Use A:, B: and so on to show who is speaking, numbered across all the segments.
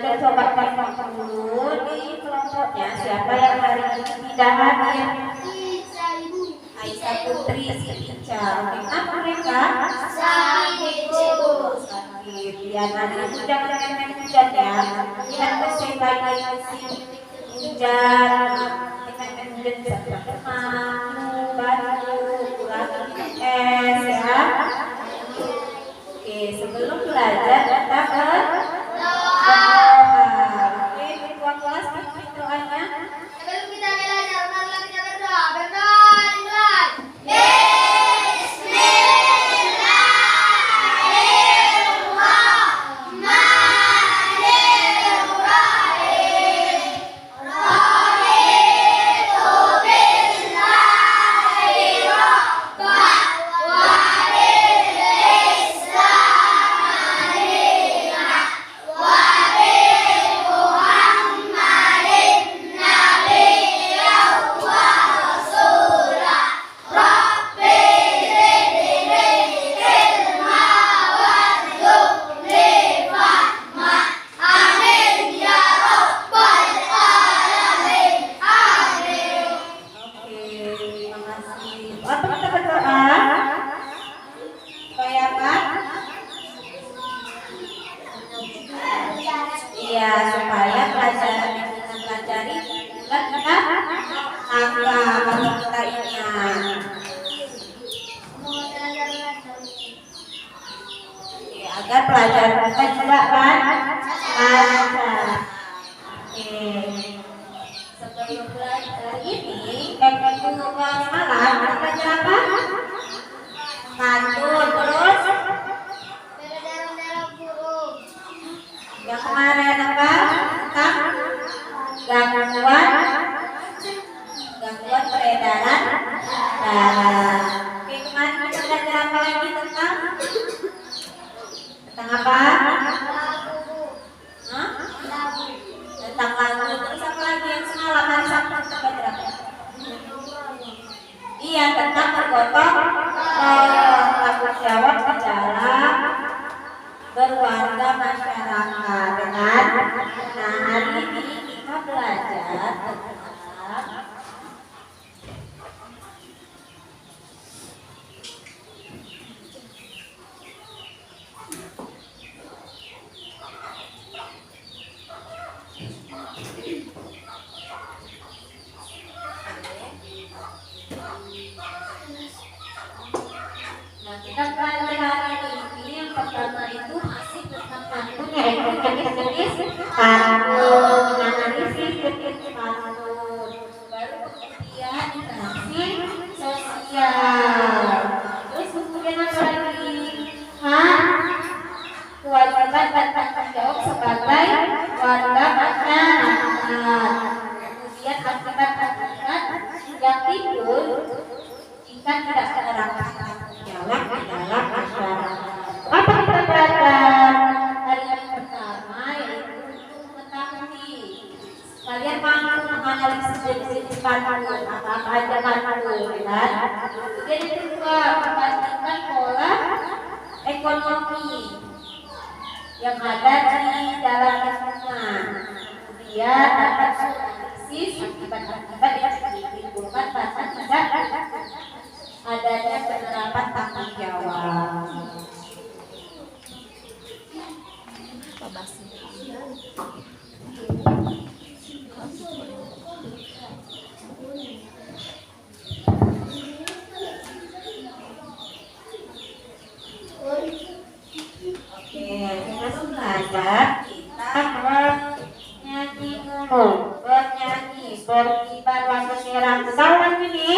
A: belajar coba tembak dulu di kelompoknya siapa yang hari ini tidak hadir. Aisyah Putri, si Ica. Oke, kenapa mereka? Sakit. Ya, nanti jangan main hujan ya. Jangan bersih lagi hujan. Main hujan bisa demam, batuk, kurang es ya. Oke, sebelum belajar kita berdoa. Oke, ketua kelas pimpin doanya.
B: Sebelum kita belajar, marilah kita berdoa. Berdoa. Agar pelajaran kita juga lancar. Sebelum belajar ini, minggu malam belajar apa? Pantun, terus yang kemarin apa? Tentang gangguan peredaran darah. Oke, kemarin kita belajar apa lagi tentang apa? Tentang lagu. Terus apa lagi yang semalam hari Sabtu kita belajar apa? Iya, tentang bergotong tanggung jawab di dalam berwarga masyarakat dengan. Nah, hari ini kita belajar tentang kita belajar hari ini yang pertama itu masih tentang pantun ya, jenis-jenis pantun, analisis jenis pantun, baru kemudian interaksi sosial, terus kemudian apa lagi? Kewajiban dan tanggung jawab sebagai warga masyarakat, kemudian akibat-akibat yang timbul jika tidak menerapkan jawab di dalam masyarakat. Apa kita belajar hari ini pertama yaitu untuk mengetahui kalian mampu menganalisis jenis pantun apa aja pantun kan? Jadi kedua membandingkan pola ekonomi yang ada di dalam lingkungan. Kemudian dapat analisis akibat-akibat yang ditimbulkan pada tidak adanya penerapan tanggung jawab. Oke, sebelum belajar kita bernyanyi dulu. Bernyanyi berkibar waktu serang. Tahu lagu ini?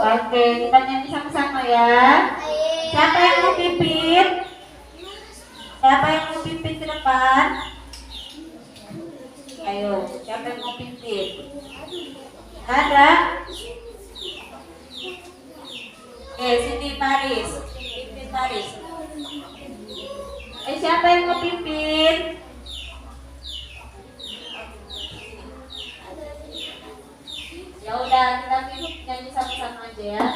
B: Oke, kita nyanyi sama-sama ya. Siapa yang mau pimpin? Siapa yang mau pimpin ke depan? Ayo, siapa yang mau pimpin? Ada? Oke, sini Paris. Pimpin Paris. Siapa yang mau pimpin? Ya udah, kita nyanyi sama-sama aja ya.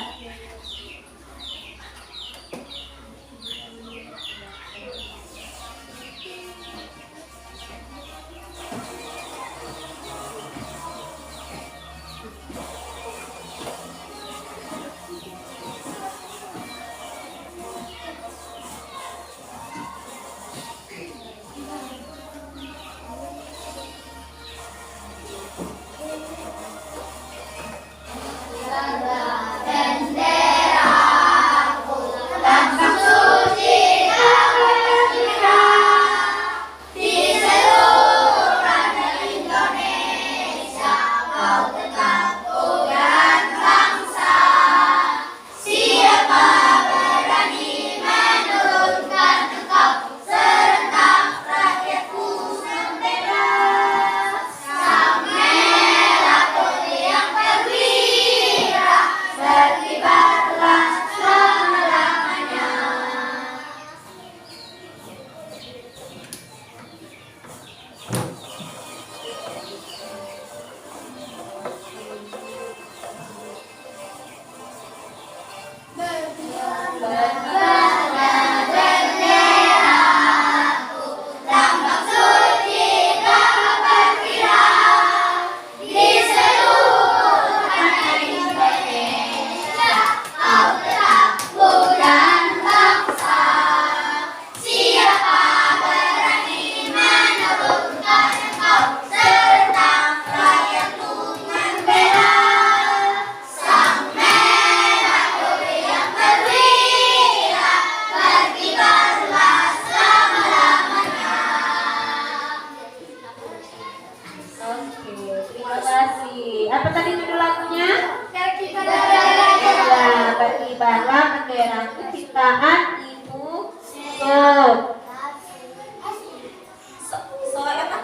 B: berkibarlah benderaku ciptaan Ibu Sub.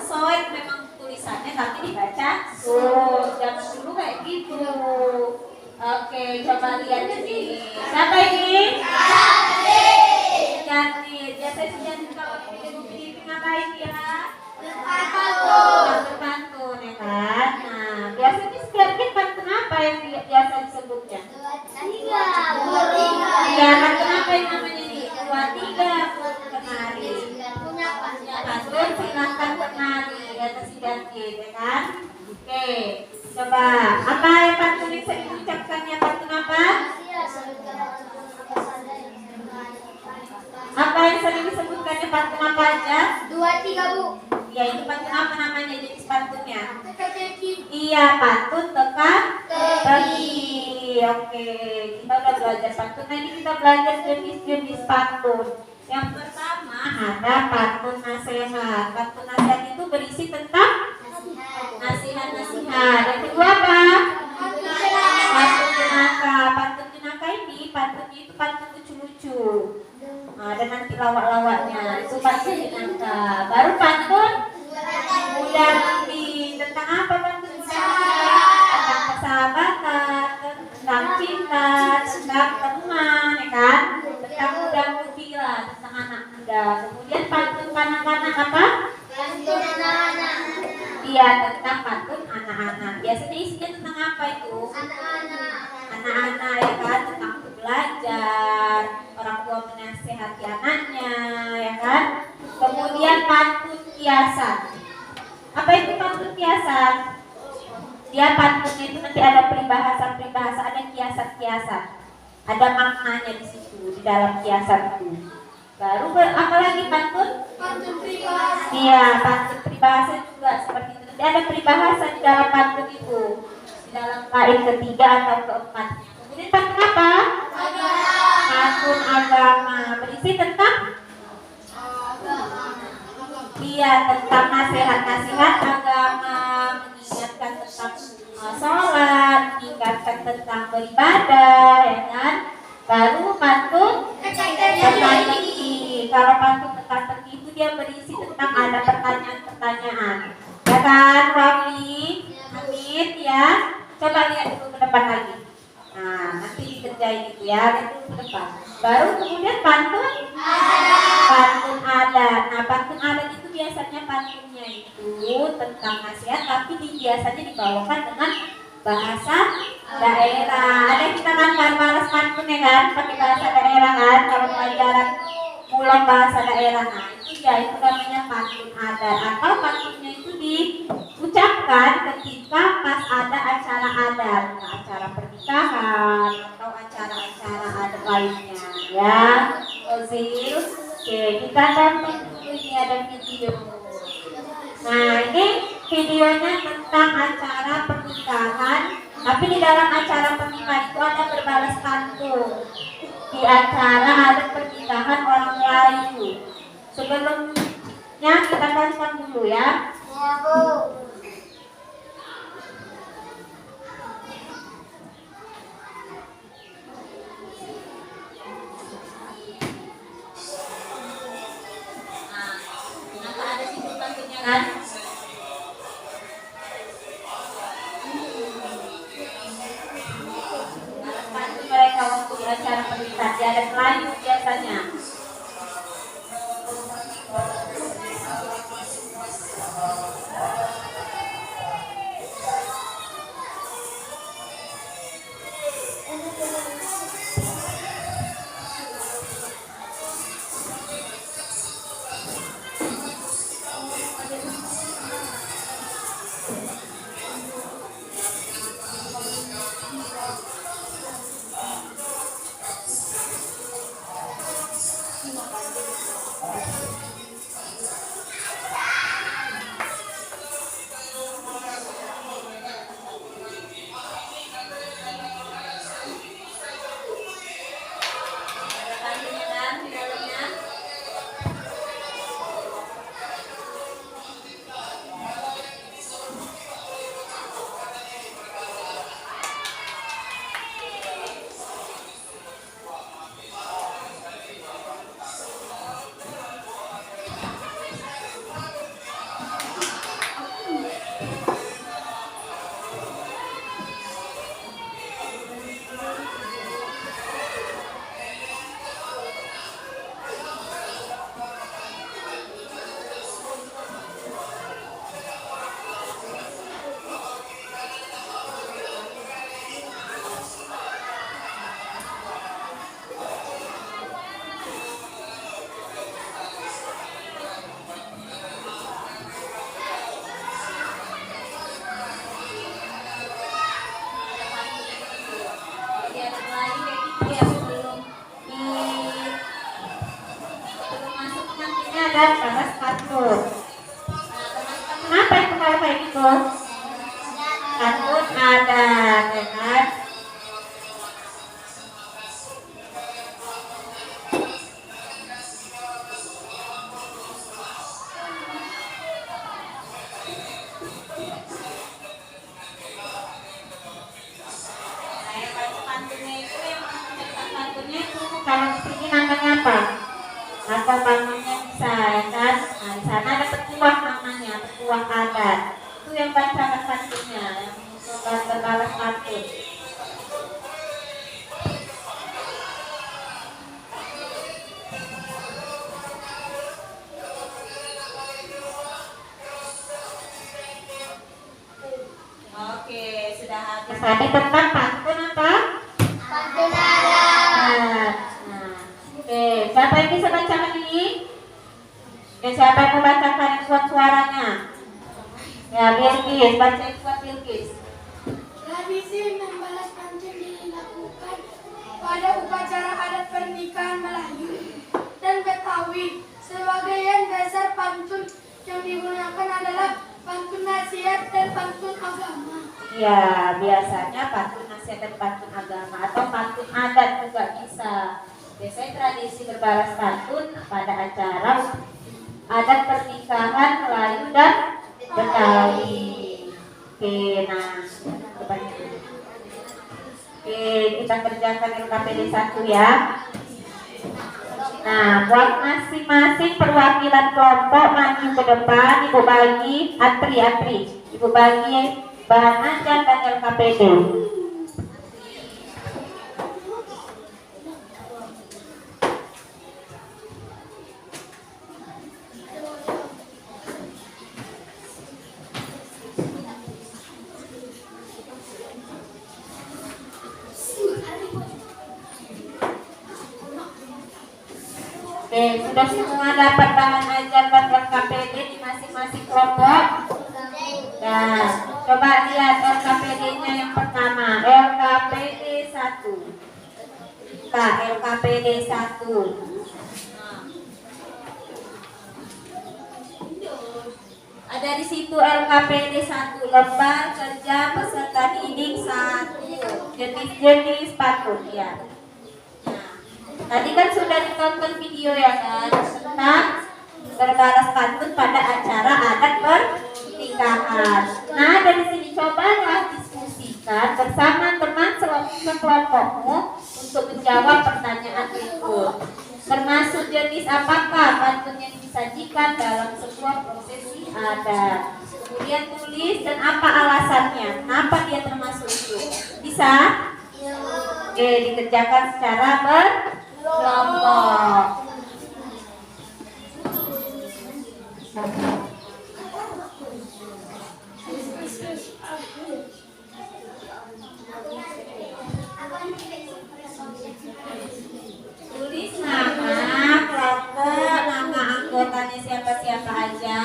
A: Soet memang tulisannya tapi dibaca Sub. Jangan dulu kayak gitu.
B: Oke, coba lihat sini. Siapa ini? Jantin. Biasanya si Jantin kalau pipi ngapain dia? Berpantun, ya kan? Nah, biasanya setiap kita pantun apa yang biasa disebutnya? Ya, pantun apa yang namanya nih? 2, 3, kenari. Pantun silahkan kenari, kata si Jantin, ya kan? Oke, coba. Apa yang pantun yang sering diucapkannya? Pantun apa? Apa yang sering disebutkannya pantun apa aja?
C: 2, 3, Bu.
B: Ya, itu pantun apa namanya jenis pantunnya?
C: Teka-teki.
B: Iya, pantun teka-teki. Oke, kita udah belajar pantun. Nah, ini kita belajar jenis-jenis pantun. Yang pertama ada pantun nasihat. Pantun nasihat itu berisi tentang nasihat-nasihat. Yang kedua apa? Pantun jenaka. Pantun jenaka ini pantunnya itu pantun lucu-lucu. Nah, ada nanti lawak-lawaknya. Itu pantun jenaka. Baru pantun muda mudi. Tentang apa pantun muda mudi? Tentang persahabatan, tentang cinta, tentang teman, ya kan? Tentang muda mudi lah, tentang anak muda. Kemudian pantun kanak-kanak apa?
C: Pantun anak-anak.
B: Iya, tentang pantun anak-anak. Biasanya isinya tentang apa itu?
C: Anak-anak.
B: Anak-anak, ya kan? Tentang belajar, orang tua menasehati anaknya, ya kan? Kemudian pantun kiasan. Apa itu pantun kiasan? Dia pantunnya itu nanti ada peribahasa, ada kiasan-kiasan. Ada maknanya di situ, di dalam kiasan itu. Baru apa lagi pantun?
C: Pantun peribahasa.
B: Iya, pantun peribahasa juga seperti itu. Nanti ada peribahasa di dalam pantun itu, di dalam bait ketiga atau keempat. Kemudian pantun apa? Pantun agama berisi tentang tentang nasihat-nasihat agama, mengingatkan tentang sholat, mengingatkan tentang beribadah, ya kan? Baru pantun teka-teki. Kalau pantun teka-teki itu dia berisi tentang ada pertanyaan-pertanyaan, ya kan, Rafli, Hamid, ya. Coba lihat dulu ke depan lagi. Nah, nanti dikerjain itu ya, lihat dulu ke depan. Baru kemudian pantun adat. Nah, pantun adat itu biasanya pantunnya itu tentang nasihat, tapi biasanya dibawakan dengan bahasa daerah. Ada kita kan balas pantun ya kan, pakai bahasa daerah kan, kalau pelajaran pulang bahasa daerah. Nah, itu ya, itu namanya pantun adat. Atau pantunnya itu diucapkan ketika pas ada acara adat, nah, acara pernikahan atau acara-acara adat lainnya, ya. Ozil, oke, kita tonton dulu, ini ada video. Nah, ini videonya tentang acara pernikahan, tapi di dalam acara pernikahan itu ada berbalas pantun. Di acara ada pernikahan orang Melayu. Sebelumnya kita tonton dulu ya.
C: Ya, Bu.
A: Kenapa ada situ pantunnya
B: Kan? Pantun mereka waktu di acara pernikahan di adat Melayu biasanya. ya sebelum masuk nantinya ada balas pantun. Nah, teman-teman apa itu kalau kayak gitu? Pantun adat, ya kan? Kalau di sini namanya apa? Atau namanya bisa, ya kan? Nah, di sana ada petuah namanya, petuah adat. Itu yang bacakan pantunnya, yang berbalas pantun. Oke, sudah habis. Tadi tentang pantun apa?
C: Pantun adat.
B: Nah, oke, siapa yang bisa bacakan ini? Oke, siapa yang mau bacakan yang kuat suaranya? Ya, Bilkis, baca yang kuat Bilkis.
C: Tradisi membalas pantun dilakukan pada upacara adat pernikahan Melayu dan Betawi. Sebagian dasar pantun yang digunakan adalah pantun nasihat dan pantun agama.
B: Ya, biasanya pantun nasihat dan pantun agama atau pantun adat juga bisa. Biasanya tradisi berbalas pantun pada acara adat pernikahan Melayu dan Betawi. Oke, nah, oke, kita kerjakan LKPD 1 ya. Nah, buat masing-masing perwakilan kelompok maju ke depan, Ibu bagi antri. Ibu bagi bahan ajar dan LKPD. Oke, sudah semua dapat bahan ajar dan LKPD di masing-masing kelompok. Nah, coba lihat LKPD-nya yang pertama, LKPD 1. Nah, LKPD 1. Ada di situ LKPD 1, lembar kerja peserta didik 1, jenis-jenis pantun ya. Tadi kan sudah ditonton video ya kan tentang berbalas pantun pada acara adat pernikahan. Nah, dari sini cobalah diskusikan bersama teman sekelompokmu untuk menjawab pertanyaan berikut. Termasuk jenis apakah pantun yang disajikan dalam sebuah prosesi adat. Kemudian tulis dan apa alasannya, kenapa dia termasuk itu. Bisa? Oke, dikerjakan secara berkelompok. Tulis nama kelompok, nama anggotanya siapa-siapa aja.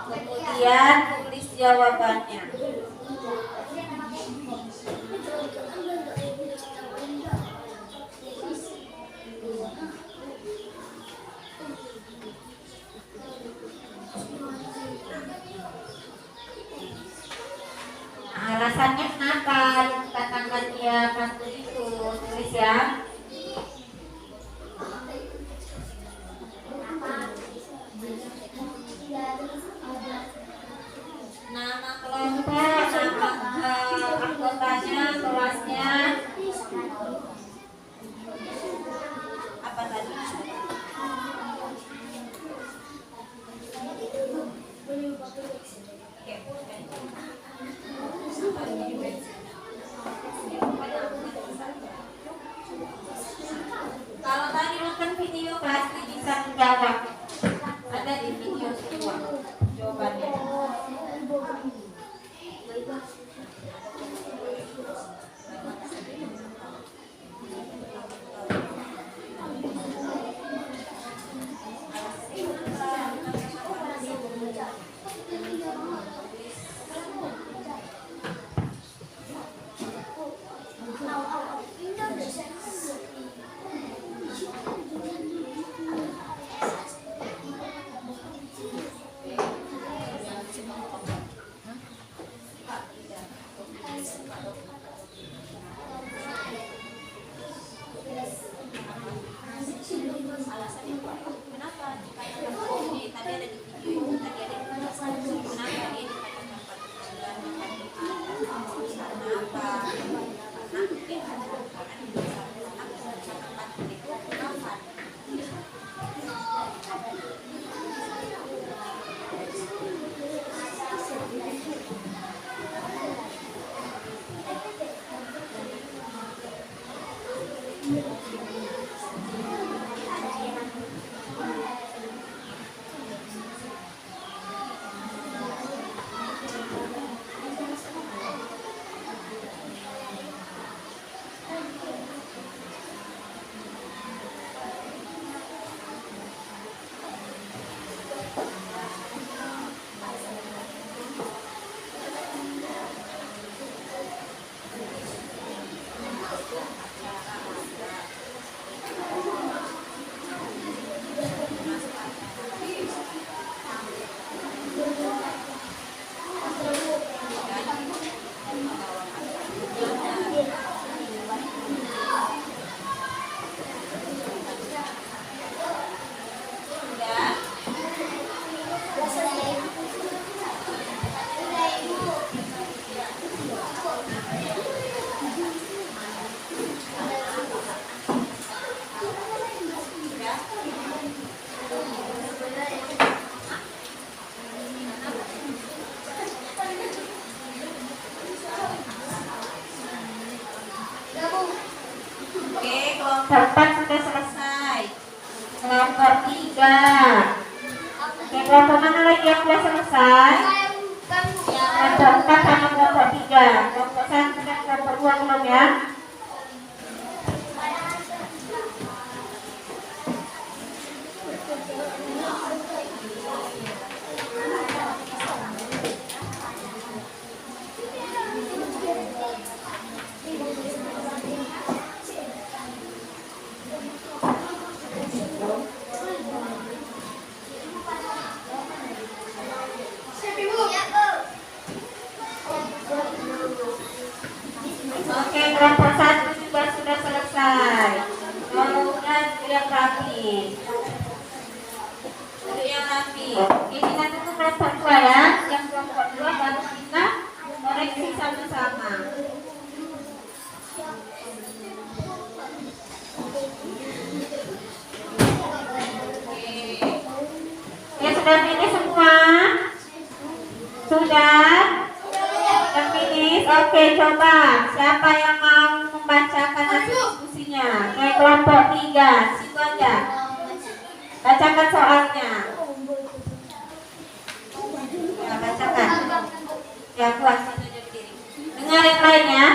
B: Kemudian tulis jawabannya. Alasannya kenapa dikatakan dia pantun itu, tulis ya. Nama kelompok, nama anggotanya, kelasnya. Apa tadi? Kalau tadi nonton video pasti bisa menjawab. Ada di video semua jawabannya. Oke, kelompok 4 sudah selesai. Kelompok 3. Oke, kelompok mana lagi yang sudah selesai? Kelompok 4 sama kelompok 3. Kelompok 1 dan kelompok 2 belum ya? Oke, kelompok 1 juga sudah selesai. Kemudian yang rapi. Duduk yang rapi. Oke, kita tunggu kelompok 2 ya. Yang kelompok 2 baru kita koreksi sama-sama. Ya, sudah finish semua? Sudah? Sudah finish? Oke, coba siapa yang mau membacakan hasil diskusinya? Kayak kelompok 3, situ aja. Bacakan soalnya. Ya, bacakan. Ya, buat situ aja berdiri. Dengar yang lainnya.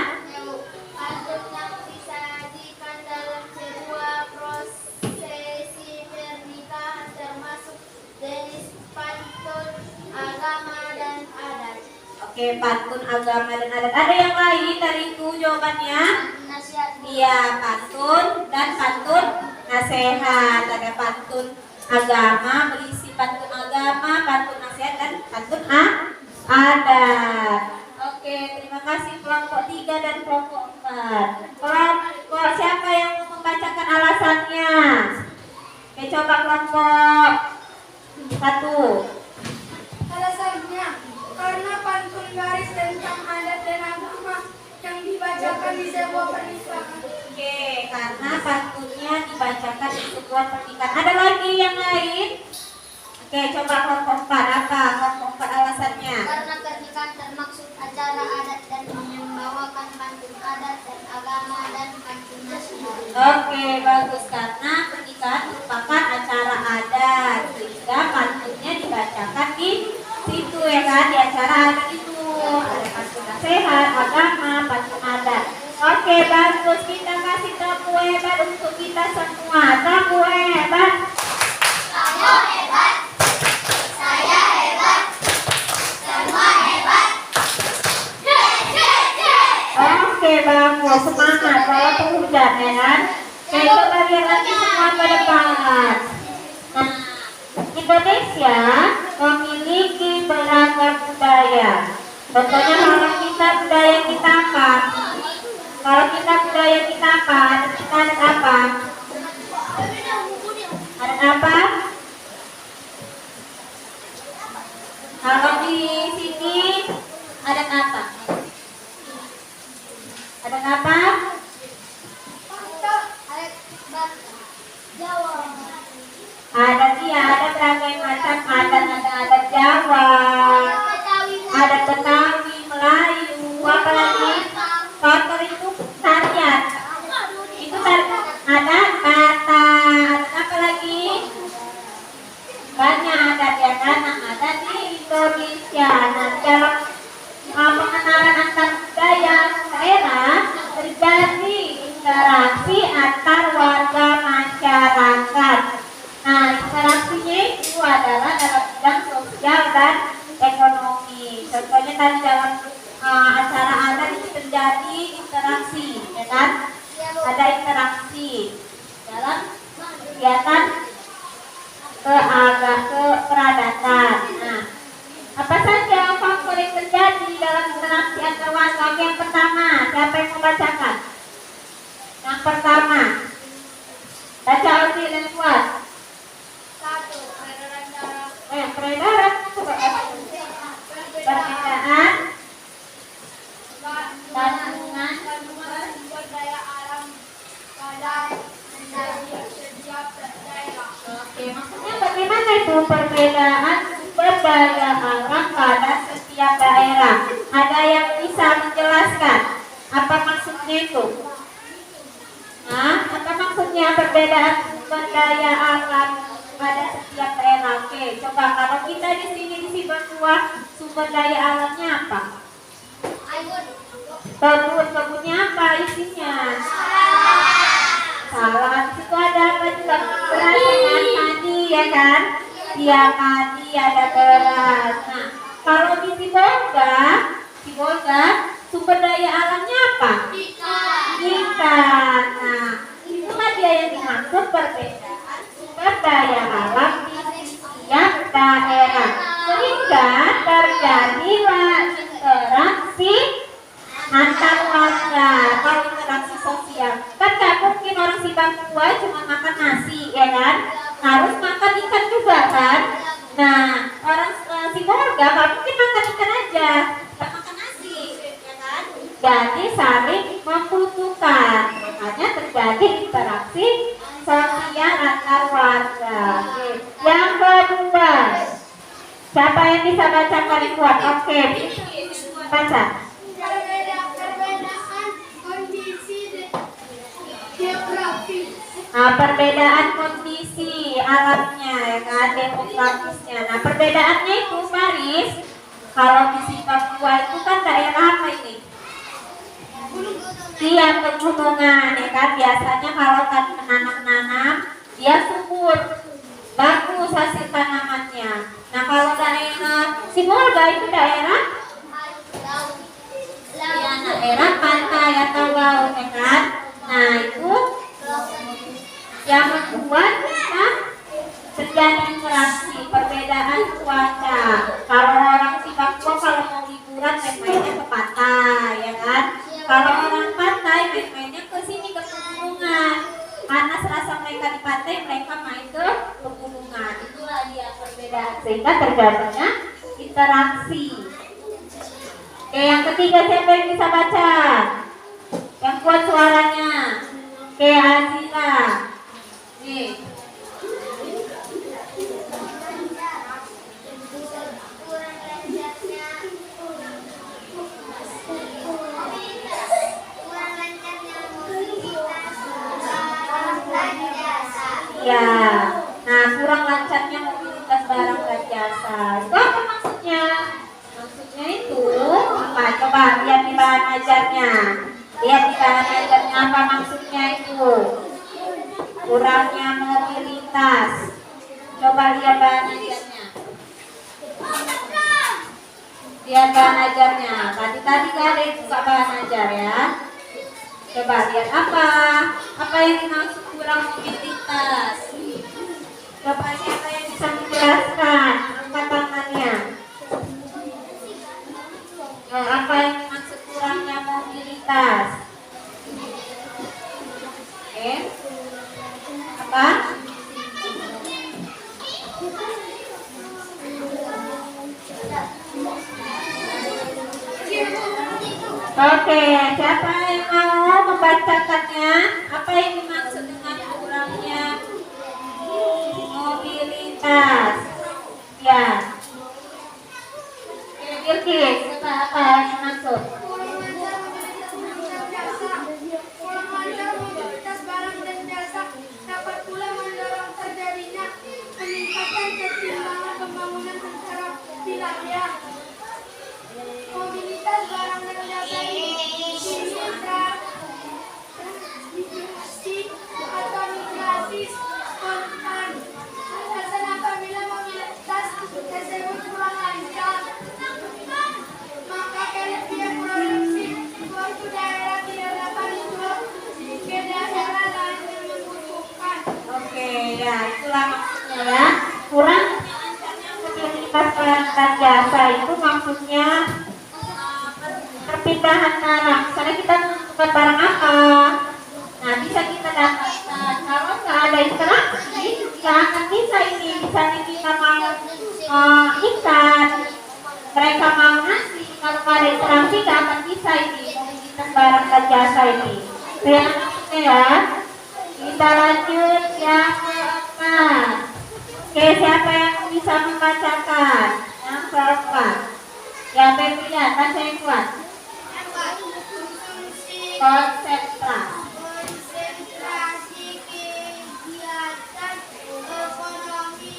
D: Pantun yang disajikan dalam sebuah prosesi pernikahan termasuk jenis pantun agama dan adat.
B: Oke, pantun agama dan adat. Ada yang lain dari itu jawabannya?
D: Nasihat
B: Iya, pantun dan pantun nasihat. Ada pantun agama, berisi pantun agama, pantun nasihat, dan pantun adat. Oke, terima kasih kelompok 3 dan kelompok 4. Kelompok siapa yang mau membacakan alasannya? Oke, coba kelompok 1.
C: Alasannya, karena pantun garis tentang adat dan agama yang dibacakan di sebuah pernikahan.
B: Oke, karena pantunnya dibacakan di sebuah pernikahan. Ada lagi yang lain? Oke, coba kelompok 4. Apa kelompok 4 alasannya?
D: karena pernikahan termaksud acara adat dan membawakan pantun adat dan agama dan pantun nasional.
B: Oke, bagus. Karena pernikahan merupakan acara adat, sehingga pantunnya dibacakan di situ ya kan, di acara adat itu. Ada pantun nasihat, agama, pantun adat. Oke, bagus. Kita kasih tepuk hebat untuk kita semua. Tepuk hebat.
D: Kamu hebat, saya hebat, semua hebat.
B: Oke, bagus. Semangat. Walaupun hujan ya kan. Oke, coba lihat lagi semua ke depan. Nah, Indonesia memiliki beragam budaya. Contohnya kalau kita budaya kita apa? Kalau kita budaya kita apa? Kita ada apa? Ada apa? Kalau di sini ada apa? Ada apa? antar warga masyarakat. Nah, interaksinya itu adalah dalam bidang sosial dan ekonomi. Contohnya tadi dalam acara adat itu terjadi interaksi, ya kan? Ada interaksi dalam kegiatan keperadatan. Nah, apa saja faktor yang terjadi dalam interaksi antar warga? Yang pertama, siapa yang membacakan? Yang pertama, baca Audi dan kuat.
D: 1. Peredaran darah.
B: Peredaran perbedaan kandungan
C: sumber daya alam pada setiap daerah.
B: Oke, maksudnya bagaimana itu perbedaan sumber daya alam pada setiap daerah? Ada yang bisa menjelaskan apa maksudnya itu? Nah, apa maksudnya perbedaan sumber daya alam pada setiap daerah? Oke, coba kalau kita di sini di Sibangua, sumber daya alamnya apa? Kebunnya apa isinya? Salah. Di situ ada apa juga? Beras dengan padi, ya kan? Iya, padi, ada beras. Nah, kalau di Sibolga, sumber daya alamnya apa? Ikan. Nah, itulah dia yang dimaksud perbedaan sumber daya alam di setiap daerah. Sehingga terjadilah interaksi antar warga atau interaksi sosial. Kan gak mungkin orang Sibangua cuma makan nasi, ya kan? Harus makan ikan juga kan? Nah, orang Sibolga gak mungkin makan ikan aja, gak makan nasi, ya kan? Jadi saling membutuhkan, makanya terjadi interaksi sosial antar warga. Oke. Yang kedua, siapa yang bisa baca paling kuat? Oke, baca.
C: Perbedaan kondisi geografis.
B: Nah, perbedaan kondisi alamnya, ya kan, demografisnya. Nah, perbedaannya itu, Faris, kalau di Sibangua itu kan daerah apa ini? Iya, pegunungan, ya kan. Biasanya kalau tadi menanam, dia subur, bagus hasil tanamannya. Nah, kalau daerah Sibolga itu daerah daerah pantai atau laut, ya kan. Nah, itu yang membuat kita terjadi interaksi, perbedaan cuaca. Kalau orang Sibangua kalau mau liburan main-mainnya ke pantai, ya kan. Kalau orang pantai main-mainnya ke sini ke pegunungan. Karena serasa mereka di pantai, mereka main ke pegunungan. Itulah dia perbedaan, sehingga terjadinya interaksi. Oke, yang ketiga siapa yang bisa baca? Yang kuat suaranya. Oke, Azila. Nih. Ya. Nah, kurang lancarnya mobilitas barang dan jasa. Itu apa maksudnya? Maksudnya itu apa? Coba lihat di bahan ajarnya. Lihat di bahan ajarnya apa maksudnya itu? Kurangnya mobilitas. Coba lihat bahan ajarnya. Lihat bahan ajarnya. Tadi gak ada yang buka bahan ajar ya. Coba lihat apa? Apa yang dimaksud kurang mobilitas? Coba siapa yang bisa menjelaskan? Angkat tangannya. Apa yang dimaksud kurangnya mobilitas? Oke. Apa? Oke, siapa yang mau membacakannya? Apa yang dimaksud dengan kurangnya mobilitas? Ya. Kira-kira coba apa yang dimaksud?
C: Kurang lancar mobilitas barang dan jasa dapat pula mendorong terjadinya peningkatan ketimbangan pembangunan secara wilayah. Mobilitas barang dan jasa ini
B: Ya, itulah maksudnya ya. Kurang komunitas barang dan jasa itu maksudnya perpindahan barang. Misalnya kita membutuhkan barang apa, nah bisa kita dapatkan. Kalau nggak ada interaksi, nggak akan bisa ini. Misalnya kita mau ikan, mereka mau nasi. Kalau nggak ada interaksi, nggak akan bisa ini komunitas barang dan jasa ini. Itu yang maksudnya ya. Kita lanjut yang keempat. Oke, siapa yang bisa membacakan? Yang keempat. Ya, Febrian, baca yang kuat. Konsentrasi.
D: Konsentrasi kegiatan ekonomi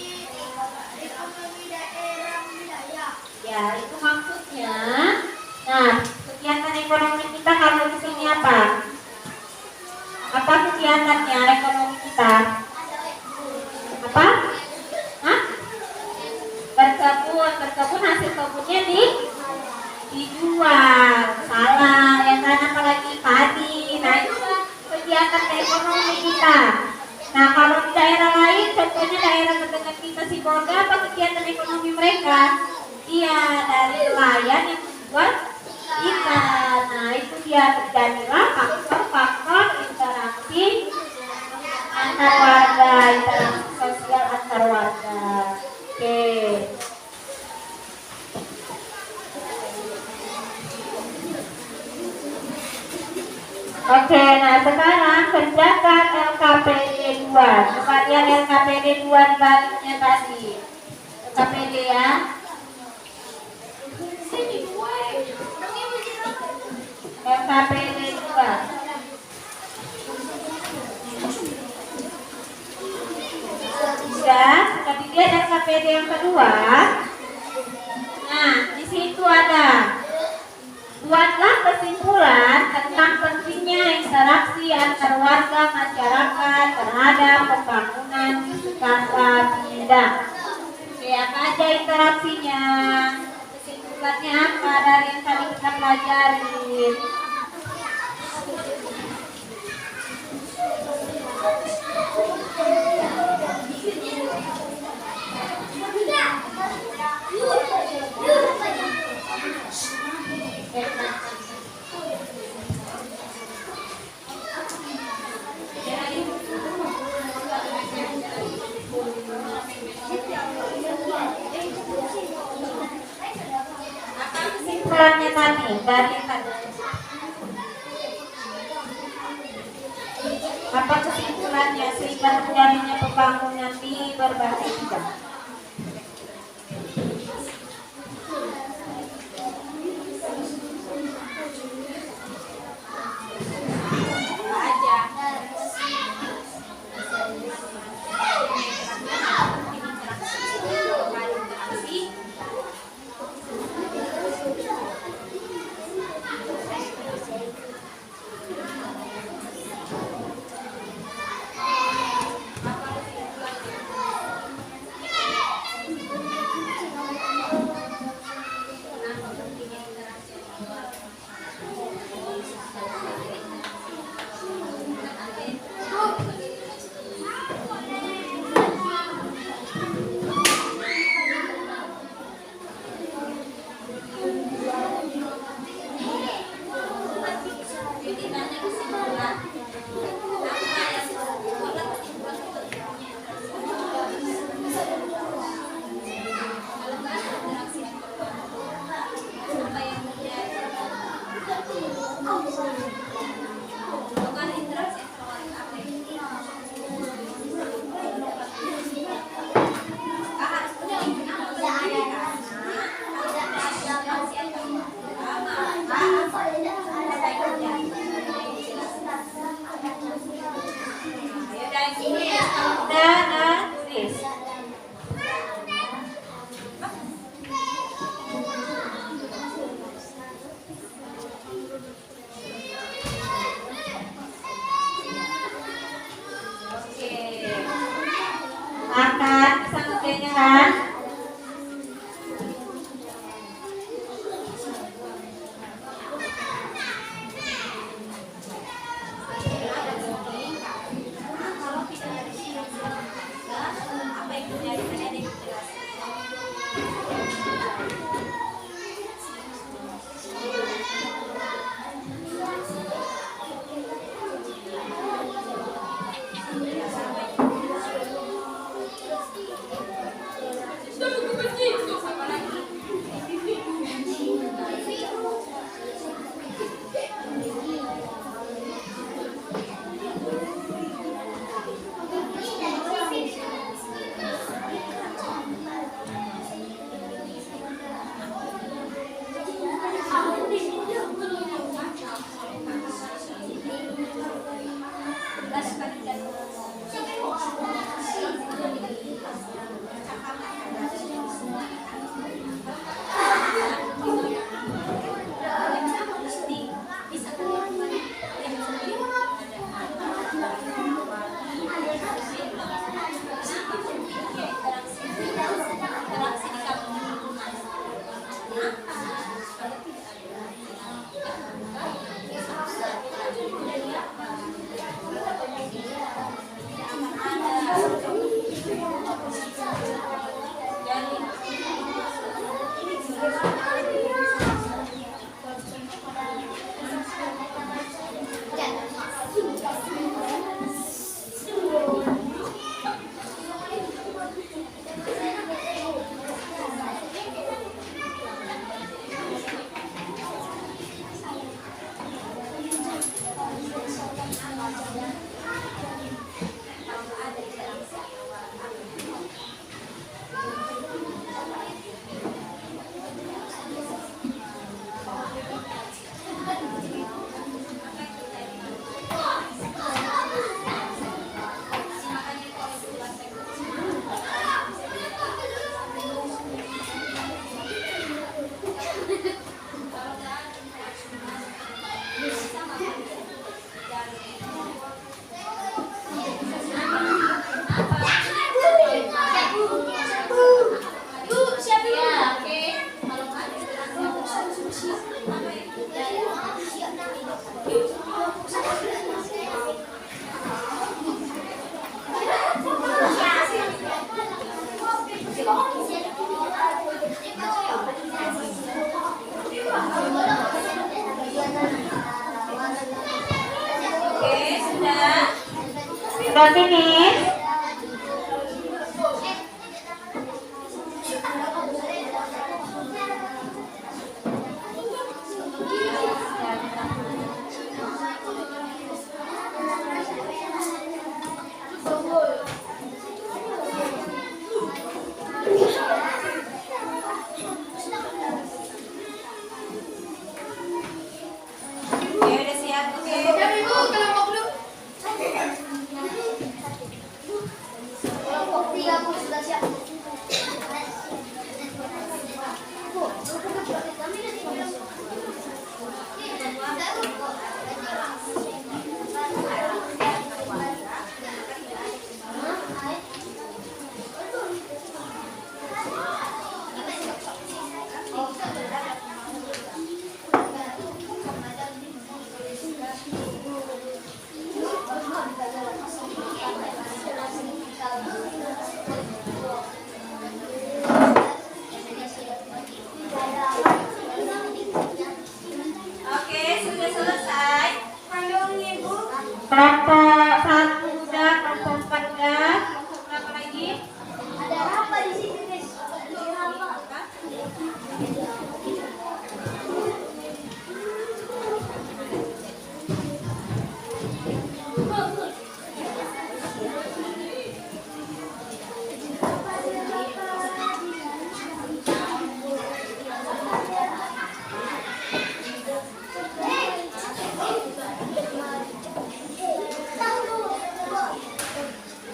D: daerah wilayah.
B: Ya, itu maksudnya. Nah, kegiatan ekonomi kita kalau di sini apa? Apa kegiatannya ekonomi kita? Apa? Hah? Berkebun hasil kebunnya dijual. Salah, yang kan apalagi padi. Nah, itu kegiatan ekonomi kita. Nah, kalau di daerah lain, contohnya daerah terdekat kita Sibolga, apa kegiatan ekonomi mereka? Iya, dari nelayan yang membuat ikan. Nah, itu dia terjadilah faktor-faktor interaksi antar warga, interaksi sosial antar warga. Oke. Oke, nah sekarang kerjakan LKPD 2. Coba lihat LKPD 2 di baliknya tadi. LKPD ya. LKPD 2. Sudah dilihat LKPD yang kedua. Nah, di situ ada buatlah kesimpulan tentang pentingnya interaksi antar warga masyarakat terhadap pembangunan kata Sumedang. Oke, apa aja interaksinya? Kesimpulannya apa dari yang tadi kita pelajari? Apa kesimpulannya tadi dari tadi? Apa kesimpulannya sehingga terjadinya pembangunan di berbagai bidang? Sudah finish?
A: Oke, udah siap. Oke.
C: Siap Ibu, kelompok dulu.
D: Kelompok 30 sudah siap.
A: Oke, sudah selesai.
C: Kandung Ibu.
B: Kelompok 1 udah, kelompok 4 udah, kelompok berapa lagi?
D: Ada apa di sini, guys? Ada apa?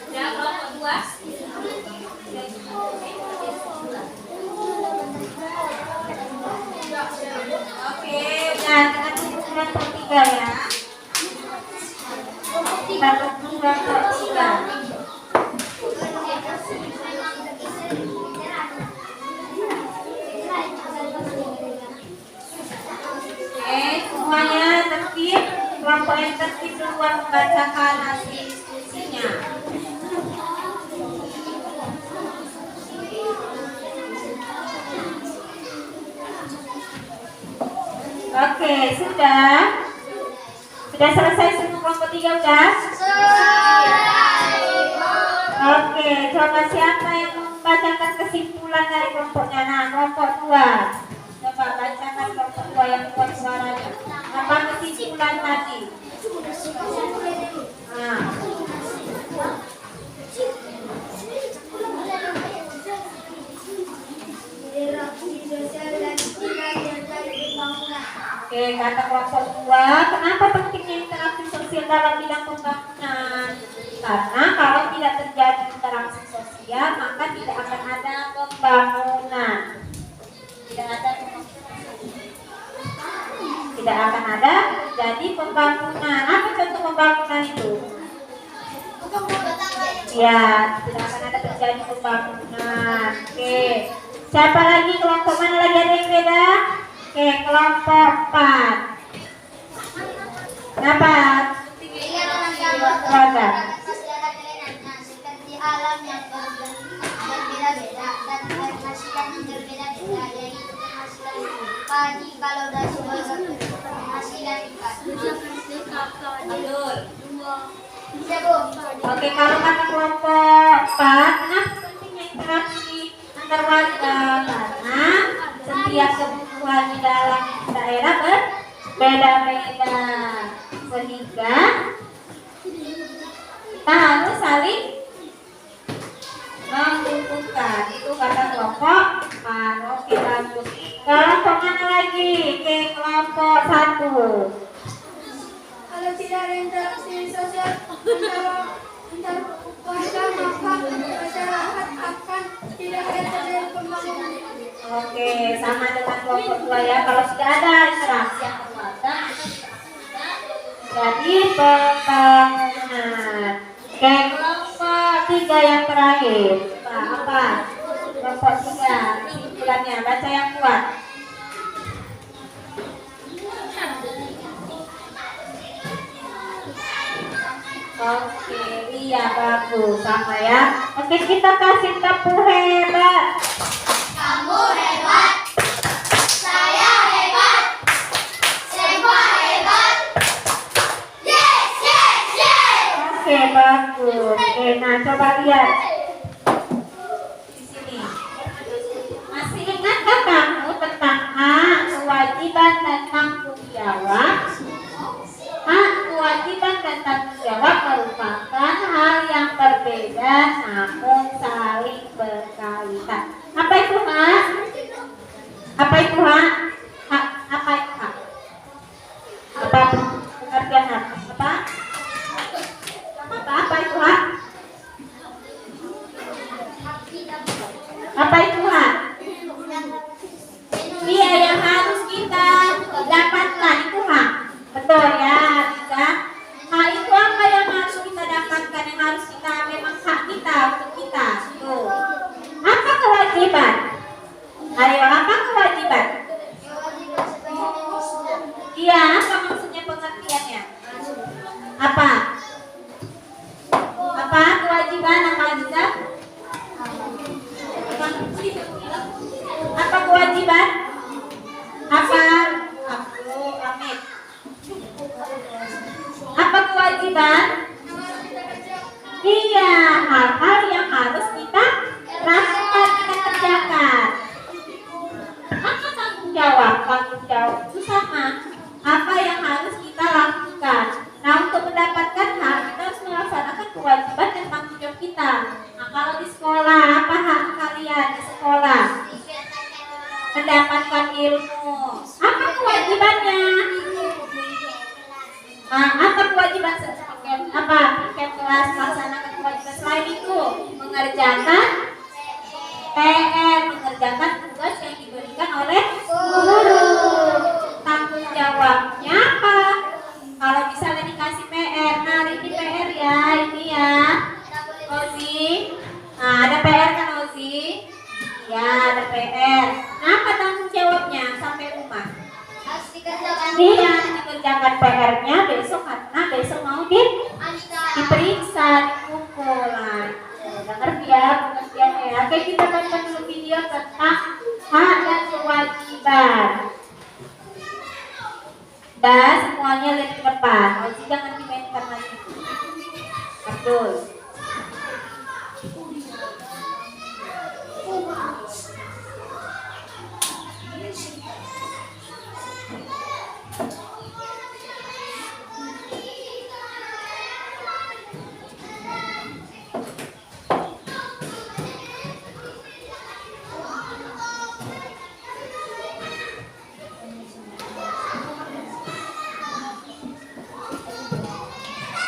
A: Udah kelompok 2. Oke,
B: Nah, dengan kelompok 3 ya. Kelompok 3.
A: oke, semuanya tertib. Kelompok yang tertib duluan membacakan hasil diskusinya. Oke, sudah. Sudah selesai semua kelompok 3 udah? Oke, coba siapa yang membacakan kesimpulan dari kelompoknya? Nah, kelompok 2. Coba bacakan kelompok 2 yang kuat suaranya. Apa kesimpulan tadi? Nah,
C: Interaksi sosial dan yang dari pembangunan.
B: oke, kata kelompok 2, kenapa pentingnya interaksi sosial dalam bidang pembangunan? Karena kalau tidak terjadi interaksi sosial, maka tidak akan ada pembangunan. Tidak akan ada jadi pembangunan. Apa contoh pembangunan itu? Ya, tidak akan ada terjadi pembangunan. Oke, siapa lagi? Kelompok mana lagi ada yang beda? Oke, kelompok 4. Kenapa? Keluarga.
D: Seperti alam yang berbeda-beda dan penghasilan yang berbeda-beda, yaitu penghasilan padi kalau dari sebuah penghasilan ikan.
A: betul.
D: Bisa, Bu?
B: Oke, kalau kata kelompok 4, kenapa pentingnya interaksi antar warga? Karena setiap kebutuhan di dalam daerah berbeda-beda, sehingga kita harus saling membutuhkan. Itu kata kelompok 4. Oke, lanjut. Kelompok mana lagi? Oke, kelompok 1.
C: Kalau tidak ada interaksi sosial antar warga, maka masyarakat akan tidak ada terjadi pembangunan.
B: Oke, sama dengan kelompok 2 ya. Kalau sudah ada interaksi antar warga, jadi pembangunan. Oke, kelompok 3 yang terakhir. Apa? Kelompok 3 kesimpulannya, baca yang kuat. Oke, iya bagus sama ya. Oke, kita kasih tepuk hebat.
D: Kamu hebat, saya hebat, semua hebat. Yes, yes, yes.
B: Oke,
A: Oke, bagus. Oke, nah coba lihat di sini. Masih ingatkah kamu tentang hak, kewajiban dan tanggung jawab? Hak, kewajiban dan tanggung jawab merupakan hal yang berbeda namun saling berkaitan. Apa itu hak? Apa itu hak? Hak apa itu hak? Apa pengertian hak? Apa itu hak? Apa itu hak? Iya, yang harus kita dapatkan itu hak. Betul ya, Atika. Hak itu apa yang harus kita dapatkan, yang harus kita memang hak kita untuk kita. Tuh. Apa kewajiban? Ayo, apa kewajiban? Iya, apa maksudnya pengertiannya? Apa? Apa kewajiban? Apa bisa? Apa kewajiban? Apa? Aku Amit. Apa kewajiban? Iya, hal-hal yang harus kita lakukan, kita kerjakan. Apa tanggung jawab? Tanggung jawab itu sama. Apa yang harus kita lakukan? Nah, untuk mendapatkan hak, kita harus melaksanakan kewajiban dan tanggung jawab kita. Nah, kalau di sekolah, apa hak kalian di sekolah? Mendapatkan ilmu. Apa kewajibannya? Apa kewajiban apa? Piket kelas, melaksanakan kewajiban. Selain itu, mengerjakan PR, mengerjakan tugas yang diberikan oleh guru. Tanggung jawabnya apa? Kalau misalnya dikasih PR, nah ini PR ya, ini ya, Ozi. Nah, ada PR kan Ozi? Ya, ada PR. Nah, apa tanggung jawabnya sampai rumah?
D: Harus dikerjakan.
A: Iya, dikerjakan PR-nya besok karena besok mau diperiksa, dipukul. Nah, dengar ya pengertiannya ya. Oke, kita tonton dulu video tentang hak dan kewajiban. Dan semuanya lihat ke depan. Ozi jangan dimainkan lagi. Abdul.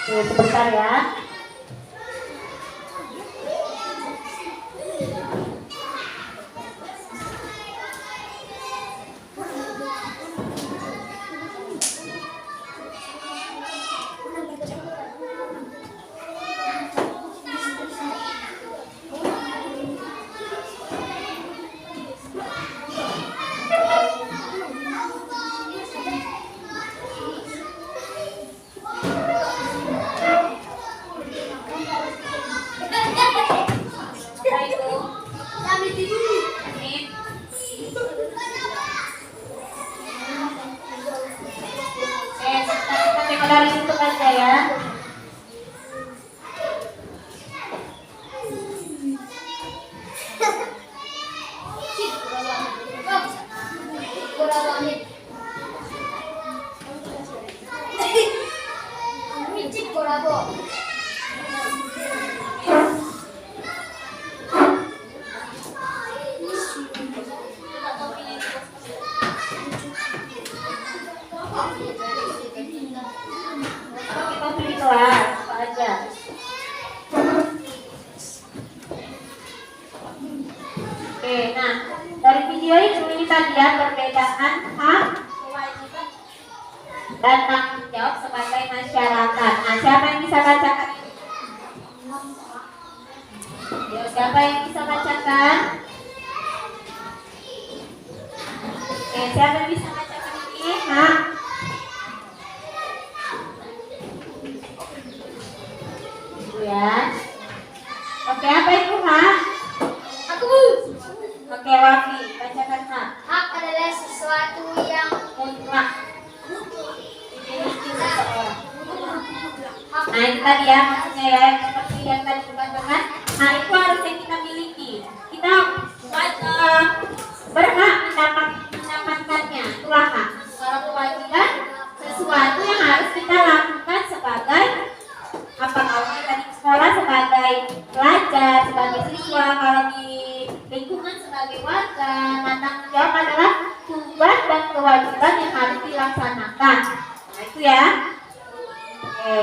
A: Oke, sebentar ya. Dari situ aja ya. Kita pilih kelas apa aja. Oke, nah dari video ini tadi ya perbedaan hak, kewajiban dan tanggung jawab sebagai masyarakat. Nah, siapa yang bisa bacakan ini? Ya, siapa yang bisa bacakan? Oke, siapa yang bisa bacakan ini? Hak. Ya. Oke, apa itu hak?
D: Aku.
A: Oke, Wafi, bacakan hak.
D: Hak adalah sesuatu yang
A: Mutlak dimiliki seseorang.
D: hak
A: Nah, itu tadi ya maksudnya
B: ya, yang seperti yang tadi dikatakan. Nah itu harus yang kita miliki. Kita berhak mendapatkannya. Itulah hak. Kalau kewajiban sesuatu yang harus kita lakukan sebagai apa, kalau kita di sekolah sebagai pelajar, sebagai siswa, kalau di lingkungan sebagai warga. Nah, tanggung jawab adalah tugas dan kewajiban yang harus dilaksanakan. Nah itu ya. Oke.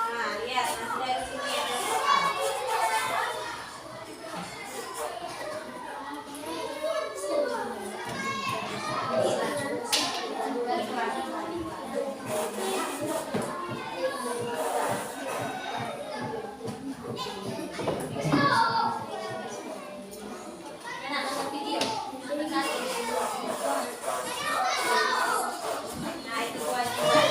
B: Nah, lihat masih dari sini ada soal. Enak nonton video. Nah, itu kewajiban.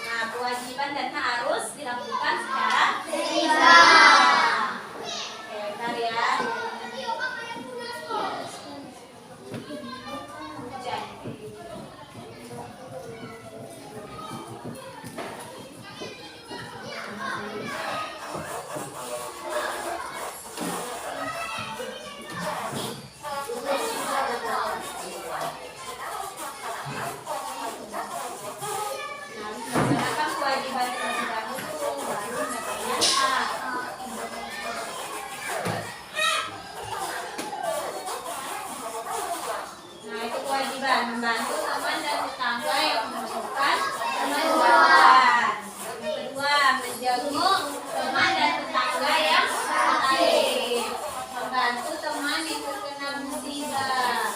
B: Nah, kewajiban dan harus dilakukan secara seimbang. Oke, bentar ya. Hujan. Nah, melaksanakan kewajiban terlebih dahulu, baru mendapatkan hak. Nah, itu kewajiban membantu teman dan tetangga yang membutuhkan bantuan. Yang kedua, menjenguk teman dan tetangga yang sakit, membantu teman yang terkena musibah.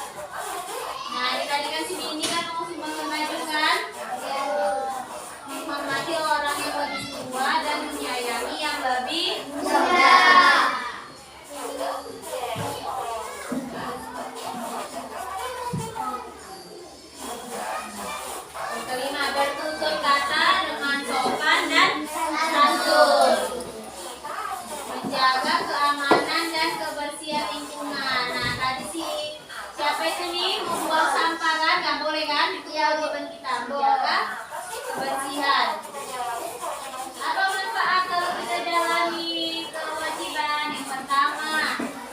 B: Nah, ini tadi kan si Mini kan mau sumbangan baju kan? Menghormati orang yang lebih tua dan menyayangi yang lebih muda. Yang kelima, bertutur kata dengan sopan dan santun. Menjaga keamanan dan kebersihan lingkungan. Nah, tadi siapa itu nih membuang sampah kan? Nggak boleh kan? Itu kewajiban kita menjaga kebersihan. Apa manfaat kalau kita jalani kewajiban? Yang pertama,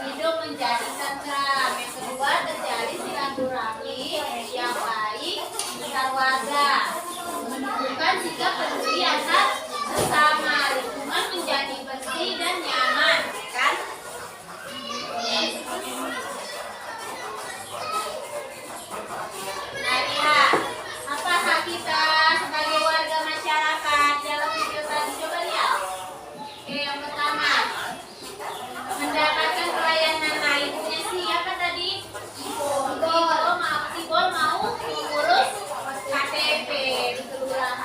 B: hidup menjadi tentram. Yang kedua, terjadi silaturahmi yang baik antar warga. Menunjukkan sikap peduli antar sesama. Lingkungan menjadi bersih dan nyaman, kan? Nah, lihat apa hak kita sebagai warga masyarakat dalam video tadi, coba lihat. Oke, yang pertama, mendapatkan pelayanan. Nah, ibunya siapa tadi? Sibol mau mengurus KTP di kelurahan.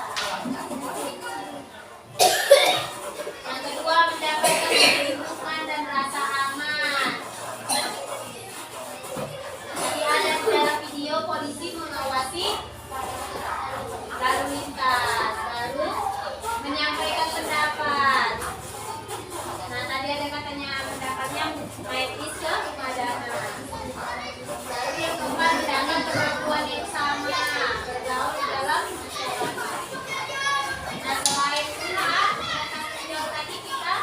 B: Yang kedua, mendapatkan perlindungan dan rasa aman. Jadi ada dalam video polisi mengawasi lalu lintas, baru menyampaikan pendapat. Nah, tadi ada katanya pendapatnya etis ke pemadanan. Lalu yang keempat, mendapat perlakuan yang sama, bergaul di dalam masyarakat. Nah, selain itu, video tadi kita.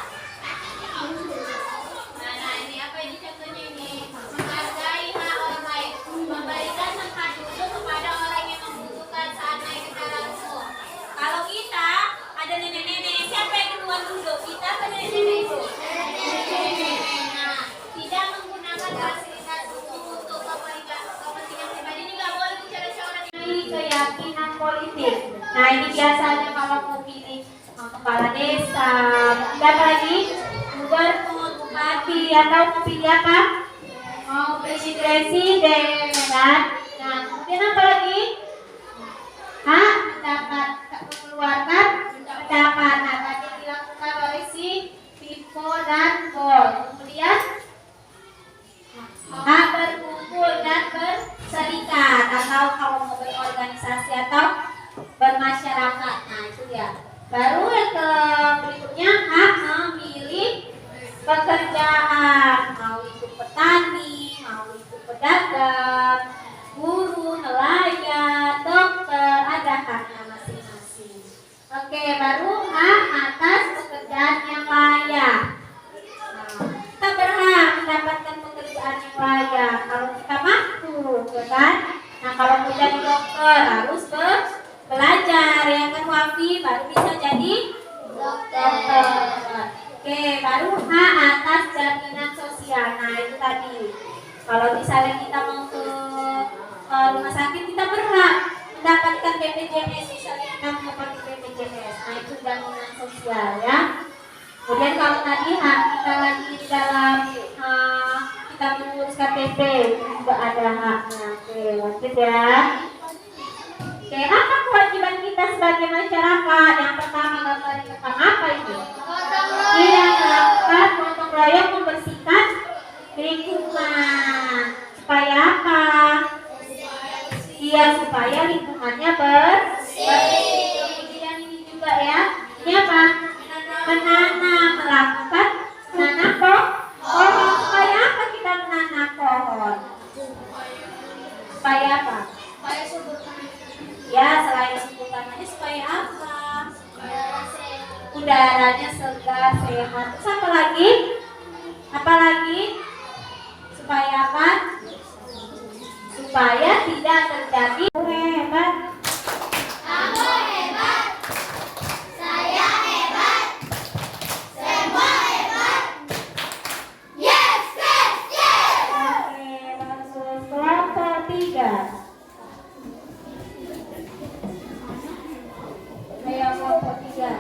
B: Nah, ini apa ini contohnya ini? Menghargai hak orang lain, memberikan tempat duduk kepada orang yang membutuhkan saat naik kendaraan umum. Kalau kita ada nenek-nenek, siapa yang duluan duduk? Kita atau nenek-nenek itu? Nenek-nenek. Nah, tidak menggunakan fasilitas umum untuk kepentingan pribadi ini nggak boleh bicara-bicara.
A: Ini keyakinan politik. Nah, ini biasanya kalau mau pilih kepala desa, apa lagi? Gubernur, bupati, atau mau pilih apa? Mau pilih presiden, kan? Nah, kemudian apa lagi? Mendapat mengeluarkan pendapat. Nah, tadi dilakukan oleh si
B: Pipo dan Bol. Kemudian H berkumpul dan berserikat atau kalau mau berorganisasi atau bermasyarakat. Nah itu ya. Baru yang ke berikutnya H memilih pekerjaan, mau itu petani, mau itu pedagang, guru, nelayan, dokter, ada haknya masing-masing. Oke, baru H atas pekerjaan yang layak. Nah, kita berhak mendapatkan pekerjaan yang layak kalau kita mampu, ya kan? Nah, kalau mau jadi dokter harus belajar, ya kan Wafi, baru bisa jadi dokter. Oke, baru H atas jaminan sosial. Nah, itu tadi. Kalau misalnya kita mau ke rumah sakit, kita berhak mendapatkan BPJS, misalnya kita mau pakai BPJS. Nah, itu jaminan sosial ya. Kemudian kalau tadi hak kita lagi di dalam kita mengurus KTP, itu juga ada haknya. Oke, lanjut ya. Oke, apa kewajiban kita sebagai masyarakat? Yang pertama, gambar tentang apa itu? Tidak melakukan gotong royong membersihkan lingkungan. Supaya apa? Iya, supaya lingkungannya bersih. Kemudian ini juga ya, ini apa? Menanam, melakukan menanam pohon. Supaya apa kita menanam pohon? Supaya apa? Ya, selain utamanya supaya apa? Udaranya segar, sehat. Terus apa lagi? Apa lagi? Supaya apa? Supaya tidak terjadi hebat.
D: Kamu hebat. Saya hebat. Semua hebat. Yes, yes, yes.
B: Oke, masuk kelompok 3. Ayo kelompok 3.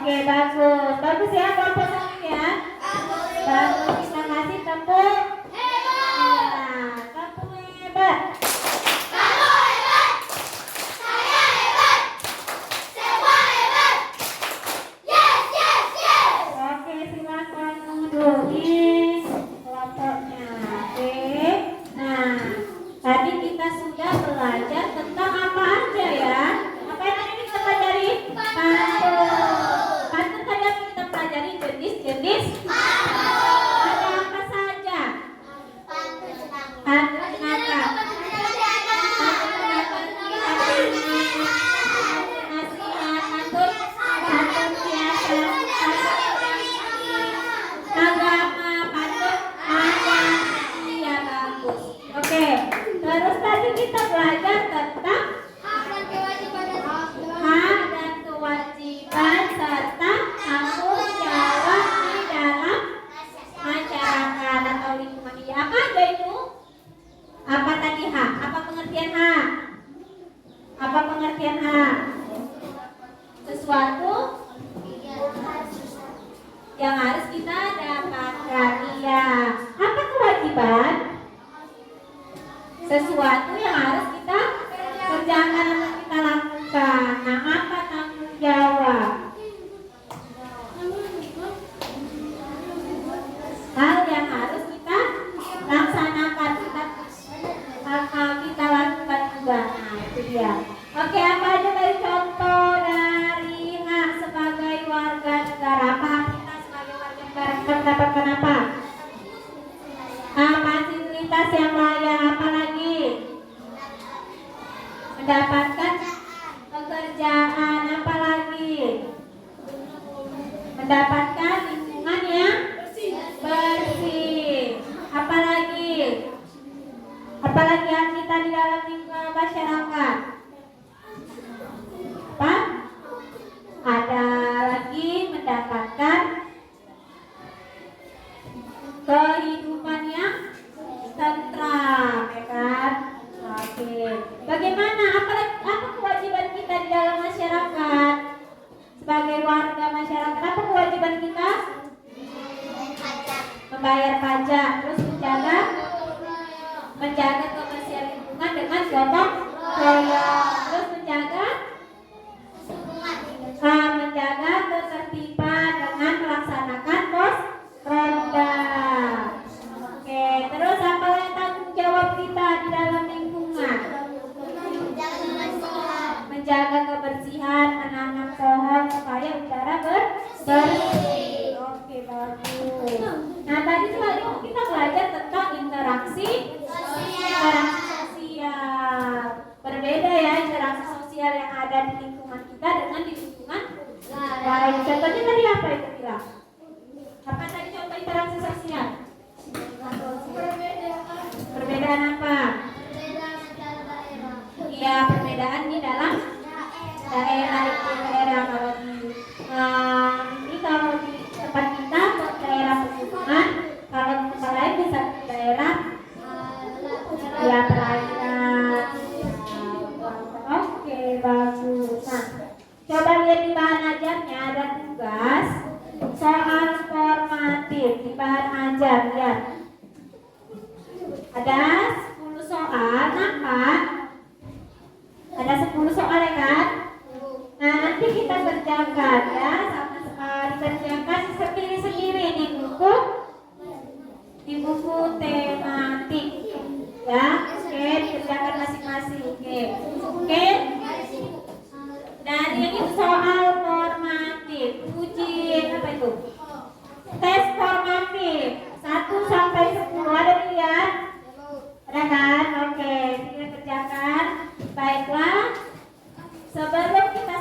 A: Oke, bagus. Bagus ya kelompok satu ya. Bagus, kita kasih tepuk. Iya, tepuk hebat. Oke, silakan duduk di kelompoknya. Oke. Nah, tadi kita sudah belajar tentang apa aja ya? Apa yang tadi kita pelajari? Pantun. Pantun tadi apa kita pelajari? Jenis-jenis. Ada apa saja? Pantun kenapa? Pantun kenapa? Nasihat, pantun biasa. Agama, pantun ada. Iya, bagus. Oke, terus tadi kita belajar tentang hak dan kewajiban serta tanggung jawab di dalam masyarakat atau lingkungan. Iya, apa aja itu? Apa tadi hak? Apa pengertian hak? Apa pengertian hak? Sesuatu yang harus kita dapatkan. Iya. Apa kewajiban? Sesuatu yang harus kita kerjakan atau kita lakukan. Nah, apa tanggung jawab? Hal yang harus kita laksanakan, kita lakukan juga. Nah, itu dia. Oke, apa aja dari contoh dari hak sebagai warga negara? Apa hak kita sebagai warga negara? Kita mendapatkan apa? Fasilitas yang layak. Apa lagi? Mendapatkan pekerjaan. Apa lagi? Mendapatkan lingkungan yang bersih. Apa lagi? Apa lagi hak kita di dalam lingkungan masyarakat? Apa? Ada lagi mendapatkan kehidupan yang tentram, ya kan? Oke. Bagaimana? Apa kewajiban kita di dalam masyarakat sebagai warga masyarakat? Apa kewajiban kita? Membayar pajak, terus menjaga kebersihan lingkungan dengan gotong royong, terus menjaga ketertiban dengan melaksanakan pos ronda. Oke, terus apa yang tanggung jawab kita di dalam lingkungan? Menjaga kebersihan, menanam pohon supaya udara bersih. Oke, bagus. Nah, tadi kita belajar tentang interaksi sosial. Berbeda ya interaksi sosial yang ada di lingkungan kita dengan di lingkungan lain. Contohnya tadi apa itu bilang? Apa tadi contoh interaksi sosial? Perbedaan apa? Iya, perbedaan di dalam daerah itu daerah. Kalau di tempat kita daerah pegunungan, kalau di tempat lain bisa daerah ya perairan. Oke, bagus. Nah, coba lihat di bahan ajarnya ada tugas soal formatif di bahan ajar. Lihat, ada 10 soal. Nampak? Ada 10 soal ya kan? Nah, nanti kita kerjakan ya, dikerjakan sendiri-sendiri di buku tematik ya. Oke, dikerjakan masing-masing. Oke. Dan ini soal formatif, uji apa itu? Tes formatif 1 sampai 10. Ada dilihat? Ada kan? Oke, kita kerjakan. Baiklah. Sebelum kita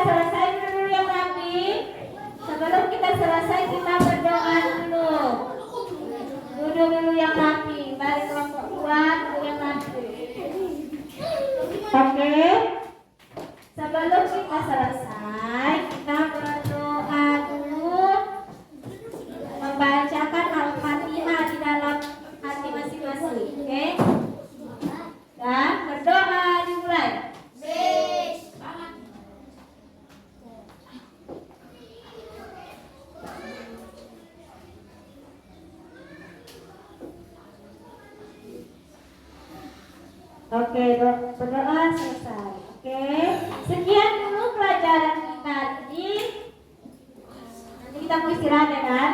A: selesai dulu yang rapi. Sebelum kita selesai kita berdoa dulu. Duduk dulu yang rapi. Balik kelompok 2 dulu yang rapi. Oke. Sebelum kita selesai Oke, berdoa selesai. Oke, sekian dulu pelajaran kita. Jadi nanti kita mau istirahat ya kan?